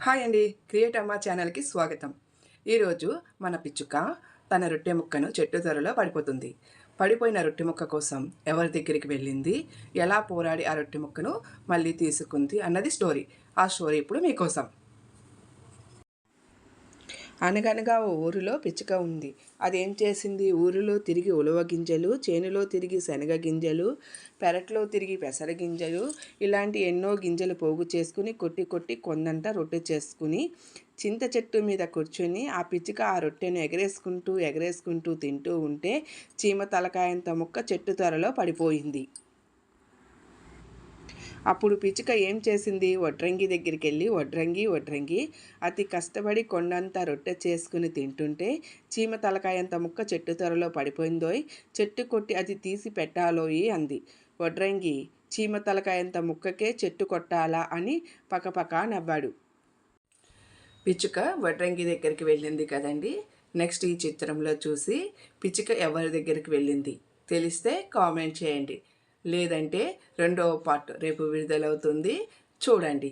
Hi అండి, create అమ్మా ఛానల్కి స్వాగతం. ఈరోజు మన పిచ్చుక తన రొట్టె ముక్కను చెట్టు త్వరలో పడిపోతుంది. పడిపోయిన రొట్టె ముక్క కోసం ఎవరి దగ్గరికి వెళ్ళింది, ఎలా పోరాడి ఆ రొట్టె ముక్కను మళ్ళీ తీసుకుంది అన్నది స్టోరీ. ఆ స్టోరీ ఇప్పుడు మీకోసం. అనగనగా ఓ ఊరిలో పిచ్చుక ఉంది. అదేం చేసింది, ఊరిలో తిరిగి ఉలవ గింజలు, చేనులో తిరిగి శనగ గింజలు, పెరట్లో తిరిగి పెసర గింజలు, ఇలాంటి ఎన్నో గింజలు పోగు చేసుకుని కొట్టి కొట్టి కొందంట రొట్టె చేసుకుని చింత చెట్టు మీద కూర్చొని ఆ పిచ్చుక ఆ రొట్టెను ఎగరేసుకుంటూ ఎగరేసుకుంటూ తింటూ ఉంటే చీమ తలకాయంత ముక్క చెట్టు త్వరలో పడిపోయింది. అప్పుడు పిచ్చుక ఏం చేసింది, వడ్రంగి దగ్గరికి వెళ్ళి వడ్రంగి అతి కష్టపడి కొండంత రొట్టె చేసుకుని తింటుంటే చీమ తలకాయంత ముక్క చెట్టు త్వరలో పడిపోయిందోయ్, చెట్టు కొట్టి అది తీసి పెట్టాలోయి అంది. వడ్రంగి చీమ తలకాయంత ముక్కకే చెట్టు కొట్టాలా అని పకపక నవ్వాడు. పిచ్చుక వడ్రంగి దగ్గరికి వెళ్ళింది కదండి. నెక్స్ట్ ఈ చిత్రంలో చూసి పిచ్చుక ఎవరి దగ్గరికి వెళ్ళింది తెలిస్తే కామెంట్ చేయండి. లేదంటే రెండవ పార్ట్ రేపు విడుదలవుతుంది, చూడండి.